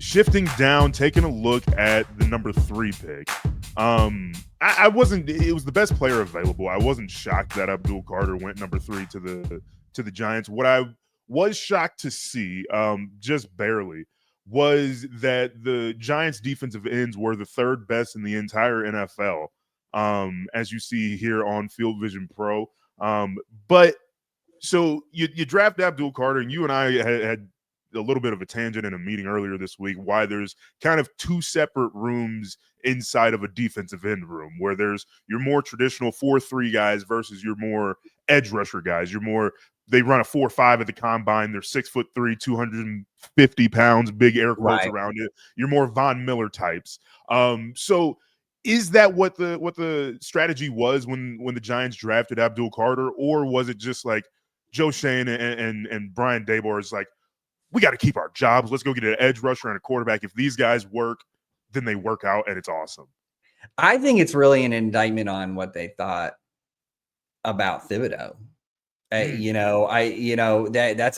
shifting down, taking a look at the number 3 pick. I wasn't. It was the best player available. I wasn't shocked that Abdul Carter went number 3 to the Giants. What I was shocked to see, just barely, was that the Giants' defensive ends were the 3rd best in the entire NFL, as you see here on Field Vision Pro. But so you draft Abdul Carter, and you and I had a little bit of a tangent in a meeting earlier this week why there's kind of 2 separate rooms inside of a defensive end room, where there's your more traditional 4-3 guys versus your more edge rusher guys. They run a 4.5 at the combine. They're 6'3", 250 pounds, big air quotes around it. You're more Von Miller types. So is that what the strategy was when the Giants drafted Abdul Carter, or was it just like Joe Shane and Brian Daboll is like, we got to keep our jobs. Let's go get an edge rusher and a quarterback. If these guys work, then they work out, and it's awesome. I think it's really an indictment on what they thought about Thibodeau. That's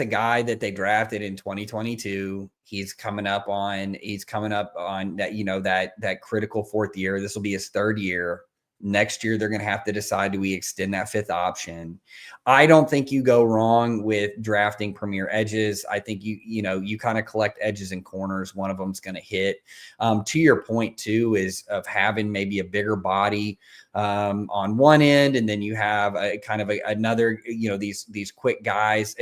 a guy that they drafted in 2022. He's coming up on that, that critical 4th year. This will be his 3rd year. Next year, they're going to have to decide, do we extend that 5th option? I don't think you go wrong with drafting premier edges. I think you kind of collect edges and corners. One of them's going to hit. To your point too, is of having maybe a bigger body on one end, and then you have another, these quick guys.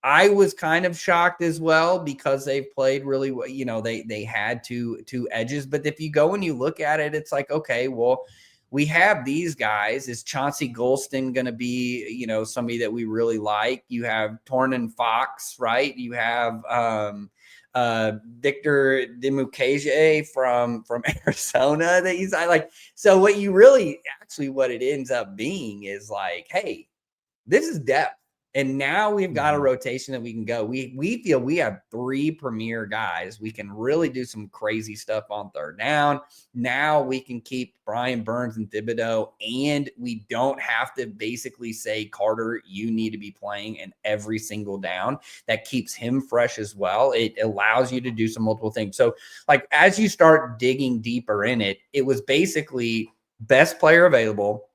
I was kind of shocked as well, because they've played really well. They had two edges, but if you go and you look at it, it's like, okay, well, we have these guys. Is Chauncey Golston going to be, somebody that we really like? You have Tornin Fox, right? You have Victor Dimukeje from Arizona that he's like. So what it ends up being is like, hey, this is depth. And now we've got a rotation that we can go. We feel we have 3 premier guys. We can really do some crazy stuff on 3rd down. Now we can keep Brian Burns and Thibodeau, and we don't have to basically say, Carter, you need to be playing in every single down. That keeps him fresh as well. It allows you to do some multiple things. So, like, as you start digging deeper in it, it was basically best player available.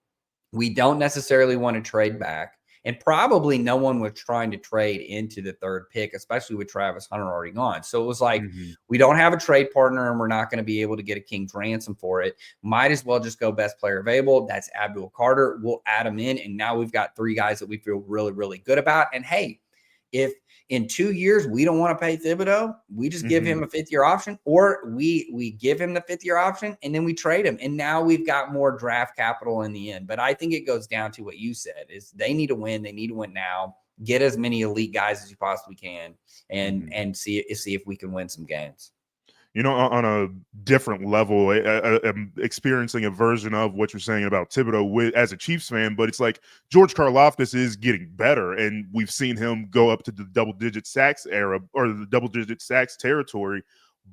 We don't necessarily want to trade back. And probably no one was trying to trade into the 3rd pick, especially with Travis Hunter already gone. So it was like, we don't have a trade partner, and we're not going to be able to get a king's ransom for it. Might as well just go best player available. That's Abdul Carter. We'll add him in. And now we've got 3 guys that we feel really, really good about. And hey, if in 2 years we don't want to pay Thibodeau, we just give him a 5th-year option, or we give him the 5th-year option and then we trade him. And now we've got more draft capital in the end. But I think it goes down to what you said, is they need to win. They need to win now. Get as many elite guys as you possibly can, and see if we can win some games. On a different level, I'm experiencing a version of what you're saying about Thibodeau as a Chiefs fan, but it's like George Karlaftis is getting better, and we've seen him go up to the double-digit sacks era, or the double-digit sacks territory,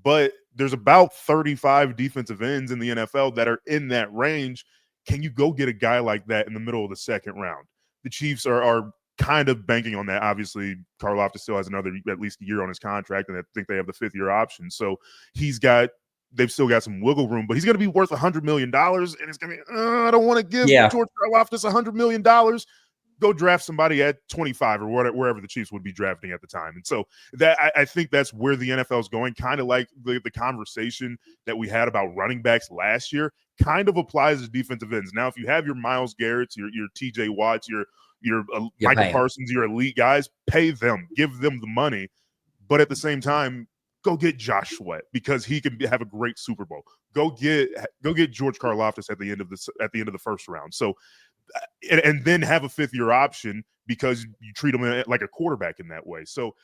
but there's about 35 defensive ends in the NFL that are in that range. Can you go get a guy like that in the middle of the 2nd round? The Chiefs are kind of banking on that. Obviously, Karlaftis still has another at least a year on his contract, and I think they have the 5th-year option. So they've still got some wiggle room, but he's going to be worth $100 million, and it's going to be, I don't want to give George Karlaftis $100 million. Go draft somebody at 25 or wherever the Chiefs would be drafting at the time. And so that I think that's where the NFL is going, kind of like the conversation that we had about running backs last year kind of applies to defensive ends. Now, if you have your Myles Garretts, your TJ Watts, your Michael Parsons, your elite guys, pay them, give them the money. But at the same time, go get Josh Sweat, because he can have a great Super Bowl. Go get George Karlaftis at the end of the 1st round. So, and then have a 5th-year option, because you treat him like a quarterback in that way. So